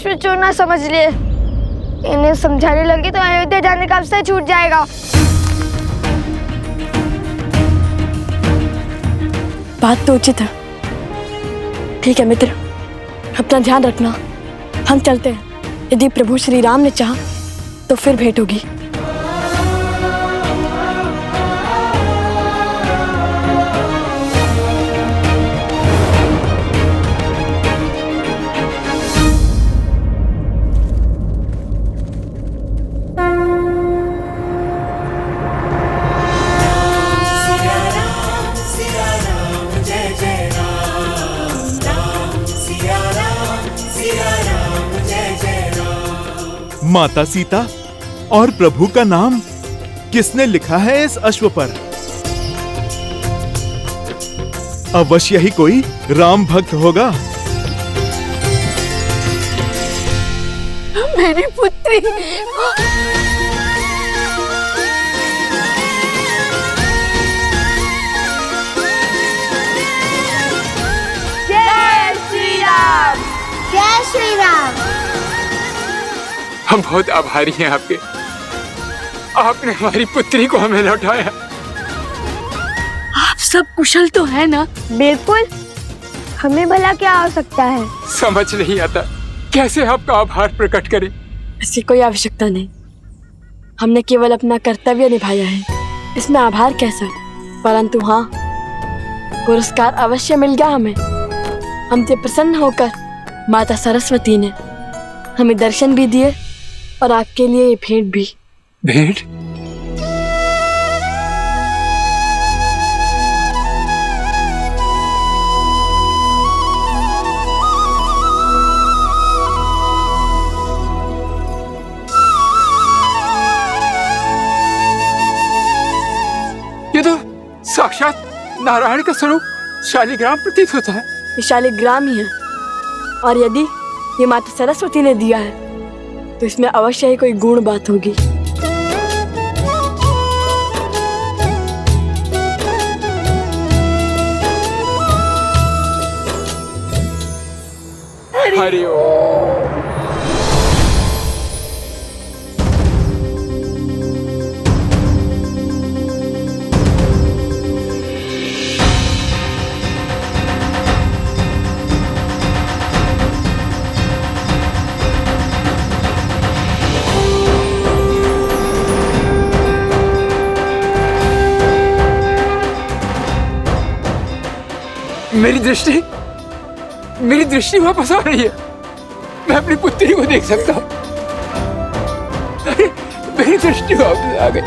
अश्व चोर ना समझ लिए। इन्हें समझाने लगी तो अयोध्या जाने का अवसर छूट जाएगा। बात तो उचित है। ठीक है मित्र, अपना ध्यान रखना। हम चलते हैं। यदि प्रभु श्री राम ने चाहा तो फिर भेंट होगी। माता सीता और प्रभु का नाम किसने लिखा है इस अश्व पर? अवश्य ही कोई राम भक्त होगा। मेरी पुत्री। जय श्री राम, जय श्री राम। हम बहुत आभारी हैं आपके। आपने हमारी पुत्री को हमें लौटाया। आप सब कुशल तो है ना? बिल्कुल, हमें भला क्या हो सकता है। समझ नहीं आता कैसे आपका आभार प्रकट करें। इसकी कोई आवश्यकता नहीं। हमने केवल अपना कर्तव्य निभाया है, इसमें आभार कैसा। परंतु हाँ, पुरस्कार अवश्य मिल गया हमें। हमसे प्रसन्न होकर माता सरस्वती ने हमें दर्शन भी दिए और आपके लिए ये भेंट भी। भेंट? ये तो साक्षात नारायण का स्वरूप शालिग्राम प्रतीत होता है। ये शालिग्राम ही है, और यदि ये माता सरस्वती ने दिया है तो इसमें अवश्य ही कोई गुण बात होगी। हरि ओम। मेरी दृष्टि वापस आ रही है। मैं अपनी पुत्री को देख सकता हूँ। मेरी दृष्टि वापस आ गई।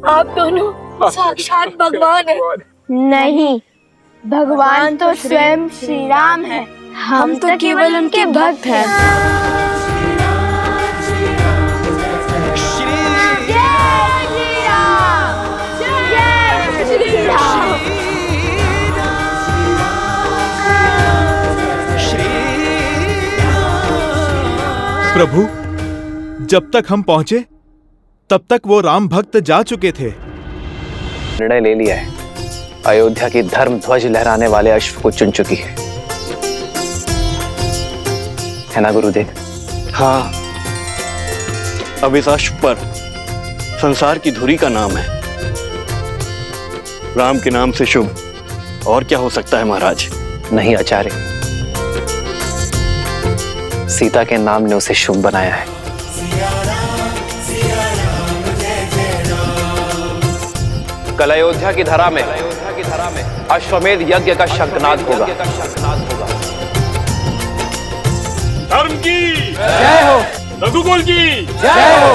आप दोनों साक्षात भगवान हैं। नहीं, भगवान तो स्वयं श्री राम है। हम तो केवल उनके भक्त हैं। प्रभु, जब तक हम पहुंचे तब तक वो राम भक्त जा चुके थे। निर्णय ले लिया है। अयोध्या की धर्म ध्वज लहराने वाले अश्व को चुन चुकी है ना गुरुदेव? हाँ, अब इस अश्व पर संसार की धुरी का नाम है। राम के नाम से शुभ और क्या हो सकता है महाराज? नहीं आचार्य, सीता के नाम ने उसे शुभ बनाया है। कल अयोध्या की धरा में अश्वमेध यज्ञ का शंखनाद होगा। धर्म की जय हो, रघुकुल की जय हो।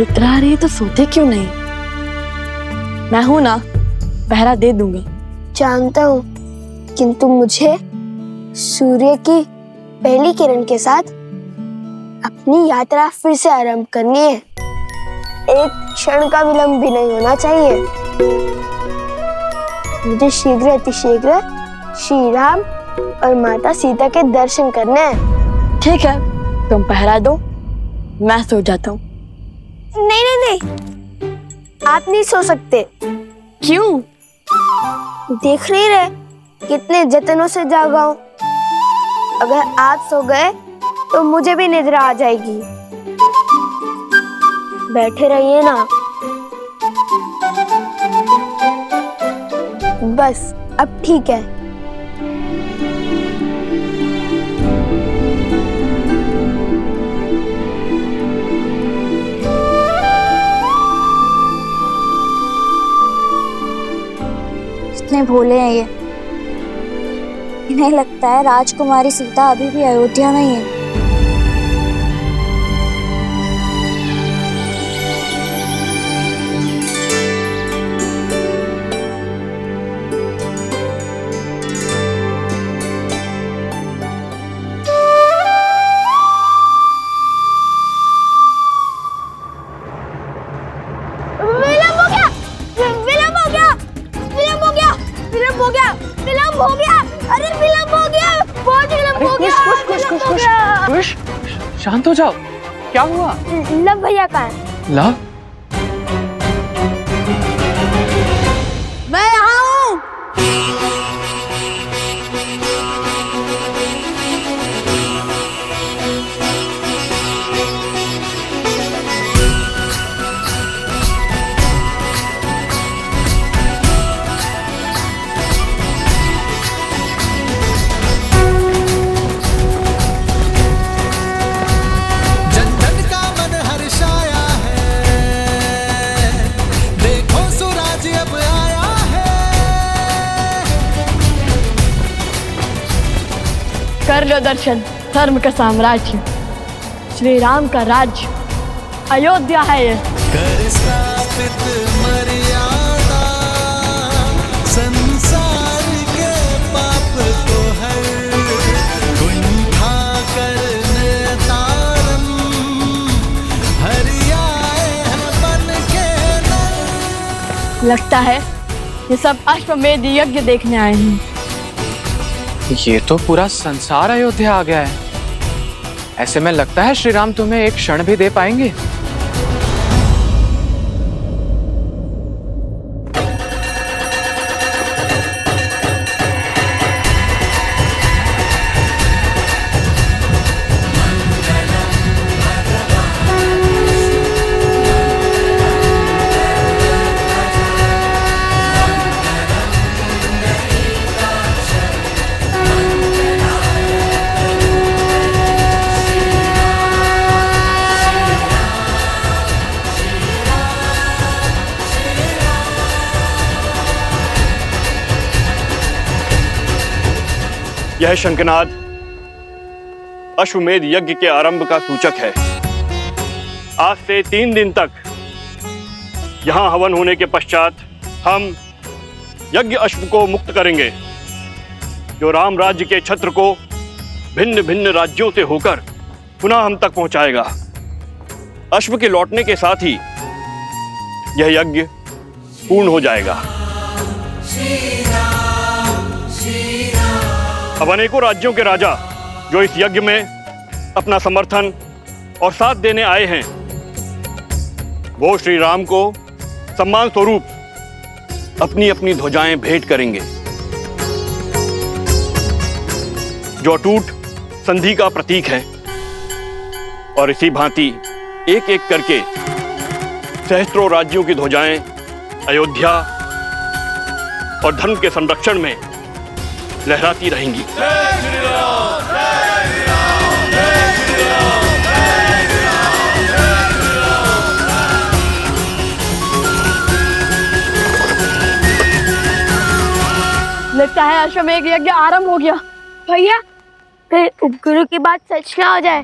निद्रा आ रही है तो सोते क्यों नहीं? मैं हूं ना, पहरा दे दूंगा। जानता हूँ, किंतु मुझे सूर्य की पहली किरण के साथ अपनी यात्रा फिर से आरंभ करनी है। एक क्षण का विलंब भी नहीं होना चाहिए। मुझे शीघ्र अतिशीघ्र श्री राम और माता सीता के दर्शन करने हैं। ठीक है, तुम पहरा दो, मैं सो जाता हूँ। नहीं नहीं नहीं, आप नहीं सो सकते। क्यों? देख नहीं रहे कितने जतनों से जागा हूं। अगर आप सो गए तो मुझे भी निद्रा आ जाएगी। बैठे रहिए ना। बस अब ठीक है। कितने भोले हैं ये। इन्हें लगता है राजकुमारी सीता अभी भी अयोध्या में ही है। खुश, शांत हो जाओ। क्या हुआ? लव भैया कहाँ है? लव? मैं यहाँ हूँ। कर लो दर्शन धर्म का साम्राज्य, श्री राम का राज्य अयोध्या है ये। कर स्थापित मर्यादा, संसार के पाप को हर कुंठा करने तारम, हरियाए हैं बन के नर। लगता है ये सब अश्वमेध यज्ञ देखने आए हैं। ये तो पूरा संसार अयोध्या आ गया है। ऐसे में लगता है श्री राम तुम्हें एक क्षण भी दे पाएंगे। यह शंखनाद अश्वमेध यज्ञ के आरंभ का सूचक है। आज से 3 दिन तक यहां हवन होने के पश्चात हम यज्ञ अश्व को मुक्त करेंगे, जो राम राज्य के छत्र को भिन्न भिन्न राज्यों से होकर पुनः हम तक पहुंचाएगा। अश्व के लौटने के साथ ही यह यज्ञ पूर्ण हो जाएगा। अब अनेकों राज्यों के राजा जो इस यज्ञ में अपना समर्थन और साथ देने आए हैं, वो श्री राम को सम्मान स्वरूप अपनी अपनी ध्वजाएं भेंट करेंगे, जो अटूट संधि का प्रतीक है। और इसी भांति एक एक करके सहस्त्रों राज्यों की ध्वजाएं अयोध्या और धर्म के संरक्षण में लहराती रहेंगी। लगता है अश्वमेध यज्ञ आरंभ हो गया। भैया, कहीं उपगुरु की बात सच ना हो जाए।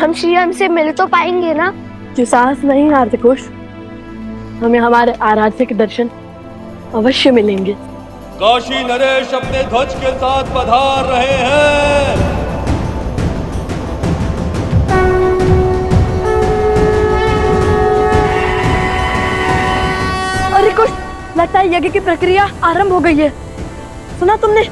हम श्री राम से मिल तो पाएंगे ना? कि साहस नहीं हारते कुश, हमें हमारे आराध्य के दर्शन अवश्य मिलेंगे। काशी नरेश अपने ध्वज के साथ पधार रहे हैं। अरे कुश, लगता है यज्ञ की प्रक्रिया आरंभ हो गई है। सुना तुमने?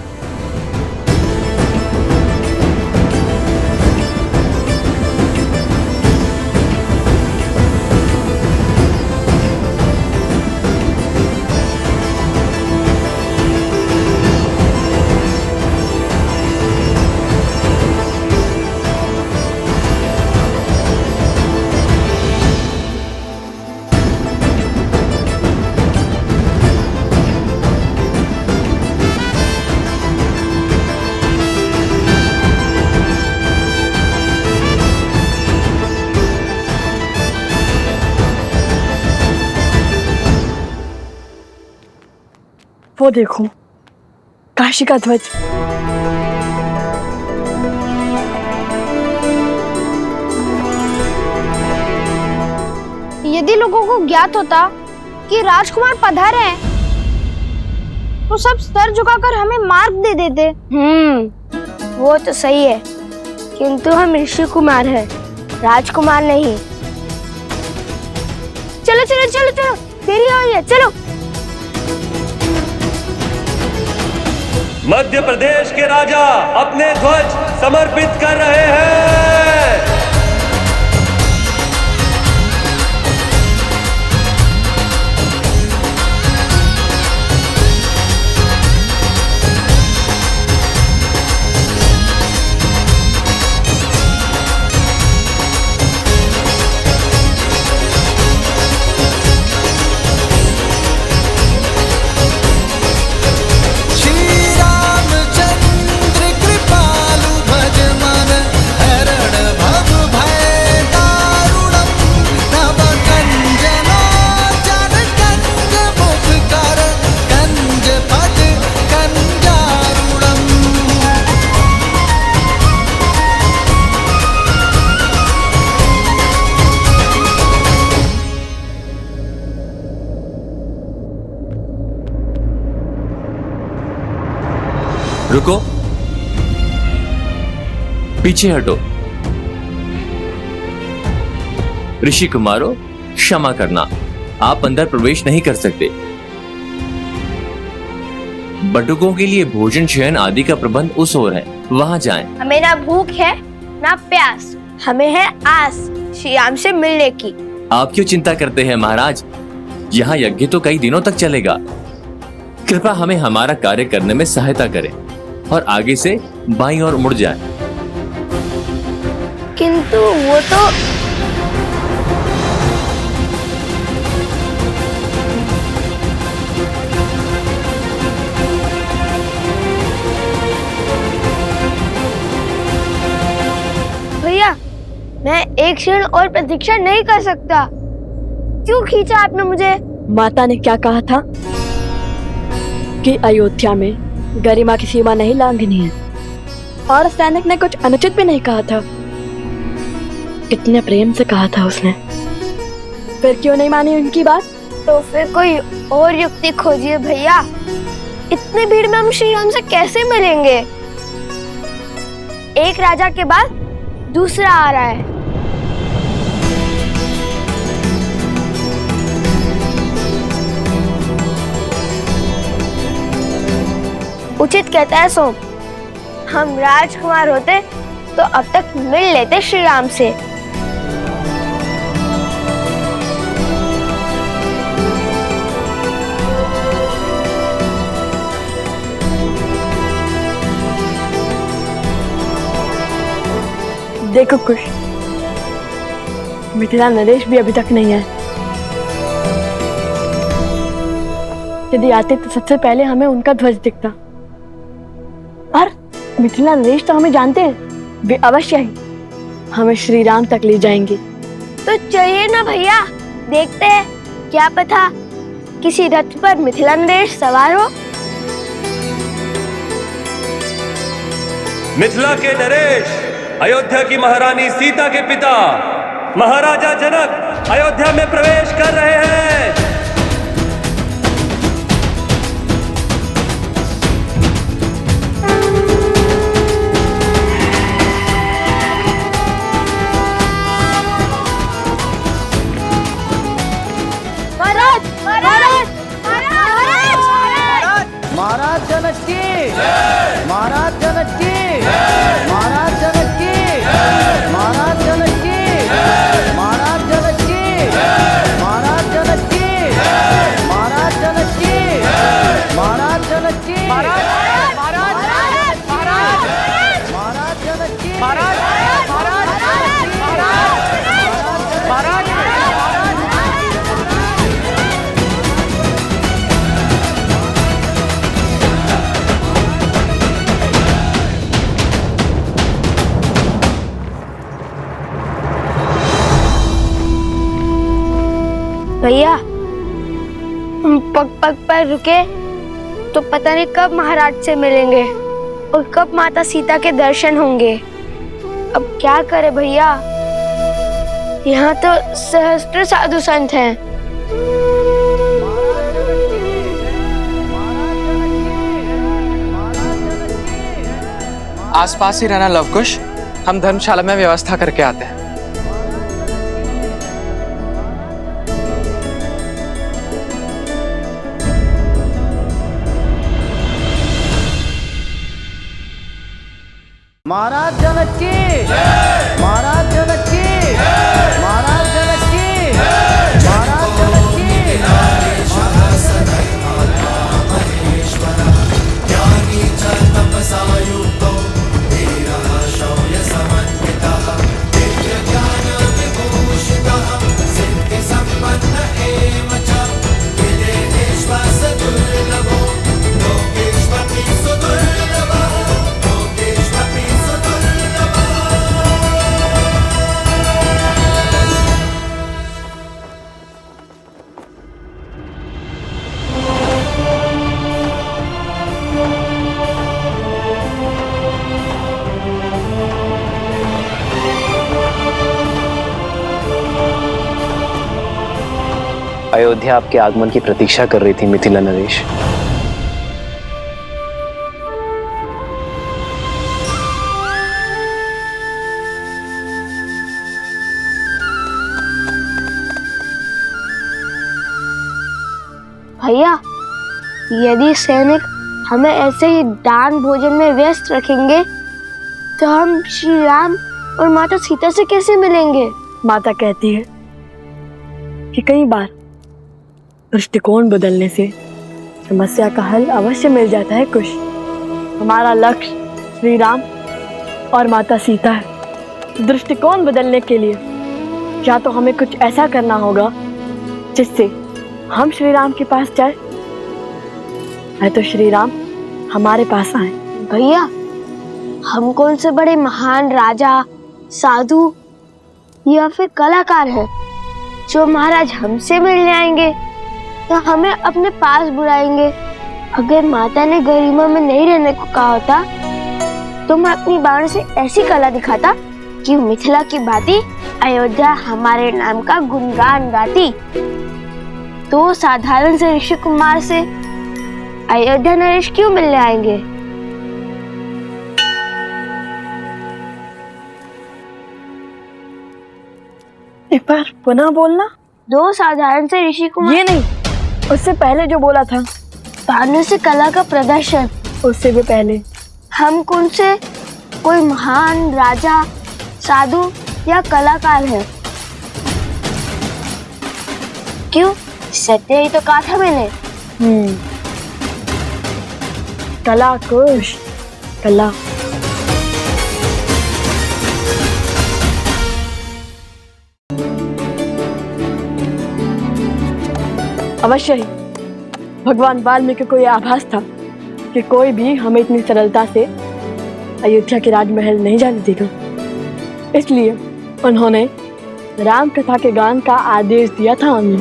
वो देखो, काशी का ध्वज। यदि लोगों को ज्ञात होता कि राजकुमार पधारे हैं, तो सब सर झुकाकर हमें मार्ग दे देते। वो तो सही है, किंतु हम ऋषि कुमार हैं, राजकुमार नहीं। चलो चलो चलो चलो, देरी हो रही है, चलो। मध्य प्रदेश के राजा अपने ध्वज समर्पित कर रहे हैं। रुको, पीछे हटो। ऋषि कुमारों, क्षमा करना, आप अंदर प्रवेश नहीं कर सकते। बटुकों के लिए भोजन शयन आदि का प्रबंध उस ओर है, वहां जाएं। हमें ना भूख है ना प्यास, हमें है आस श्री राम से मिलने की। आप क्यों चिंता करते हैं महाराज? यहाँ यज्ञ तो कई दिनों तक चलेगा। कृपया हमें हमारा कार्य करने में सहायता करें और आगे से बाईं ओर मुड़ जाए। किंतु वो तो भैया, मैं एक क्षण और प्रतीक्षा नहीं कर सकता। क्यों खींचा आपने मुझे? माता ने क्या कहा था कि अयोध्या में गरिमा की सीमा नहीं लांघनी है, और सैनिक ने कुछ अनुचित भी नहीं कहा था। कितने प्रेम से कहा था उसने, फिर क्यों नहीं मानी उनकी बात? तो फिर कोई और युक्ति खोजिए भैया। इतनी भीड़ में हम श्री राम से कैसे मिलेंगे? एक राजा के बाद दूसरा आ रहा है। उचित कहता है सोम, हम राजकुमार होते तो अब तक मिल लेते श्री राम से। देखो कुश, मिथिला नरेश भी अभी तक नहीं है। यदि आते तो सबसे पहले हमें उनका ध्वज दिखता। और मिथिला नरेश तो हमें जानते हैं, वे अवश्य ही हमें श्री राम तक ले जाएंगे। तो चलिए ना भैया, देखते हैं, क्या पता किसी रथ पर मिथिला नरेश सवार हो। मिथिला के नरेश, अयोध्या की महारानी सीता के पिता महाराजा जनक अयोध्या में प्रवेश कर रहे हैं। महाराज जनक की, महाराज जनक की, महाराज जनक की, महाराज जनक की, महाराज जनक की, महाराज जनक की, महाराज जनक की, महाराज जनक की, महाराज जनक की, भैया हम पग पग पर रुके तो पता नहीं कब महाराज से मिलेंगे और कब माता सीता के दर्शन होंगे। अब क्या करे भैया, यहाँ तो सहस्त्र साधु संत हैं। आसपास ही रहना लवकुश, हम धर्मशाला में व्यवस्था करके आते हैं। महाराज जनक की, महाराज जनक की, महाराज जनक की, महाराज जनक की। अयोध्या आपके आगमन की प्रतीक्षा कर रही थी मिथिला नरेश। भैया यदि सैनिक हमें ऐसे ही दान भोजन में व्यस्त रखेंगे तो हम श्री राम और माता सीता से कैसे मिलेंगे? माता कहती है कि कई बार दृष्टिकोण बदलने से समस्या का हल अवश्य मिल जाता है कुश। हमारा लक्ष्य श्री राम और माता सीता है। दृष्टिकोण बदलने के लिए या तो हमें कुछ ऐसा करना होगा जिससे हम श्री राम के पास जाए, है तो श्री राम हमारे पास आए। भैया हम कौन से बड़े महान राजा, साधु या फिर कलाकार हैं जो महाराज हमसे मिलने आएंगे या हमें अपने पास बुलाएंगे? अगर माता ने गरिमा में नहीं रहने को कहा होता तो मैं अपनी बाण से ऐसी कला दिखाता कि मिथिला की भांति अयोध्या हमारे नाम का गुणगान गाती। तो साधारण से ऋषि कुमार से अयोध्या नरेश क्यों मिलने आएंगे? एक बार पुनः बोलना। दो साधारण से ऋषि कुमार? ये नहीं, उससे पहले जो बोला था। भानु से कला का प्रदर्शन? उससे भी पहले। हम कौन से कोई महान राजा, साधु या कलाकार है? क्यों, सत्य ही तो कहा था मैंने। कला कुश, कला। अवश्य ही भगवान वाल्मीकि को यह आभास था कि कोई भी हमें इतनी सरलता से अयोध्या के राजमहल नहीं जाने देगा। इसलिए उन्होंने राम कथा के गान का आदेश दिया था हमें।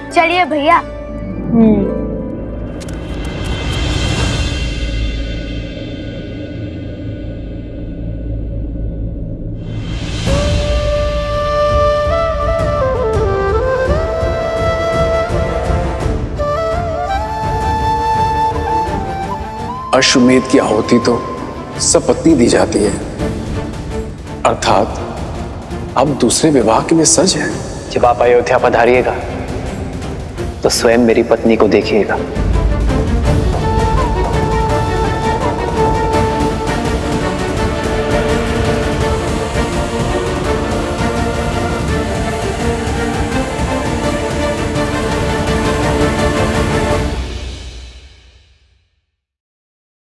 चलिए भैया। अश्वमेध की आहुति तो सपत्नी दी जाती है, अर्थात अब दूसरे विवाह के लिए सज है। जब आप अयोध्या पधारिएगा तो स्वयं मेरी पत्नी को देखिएगा।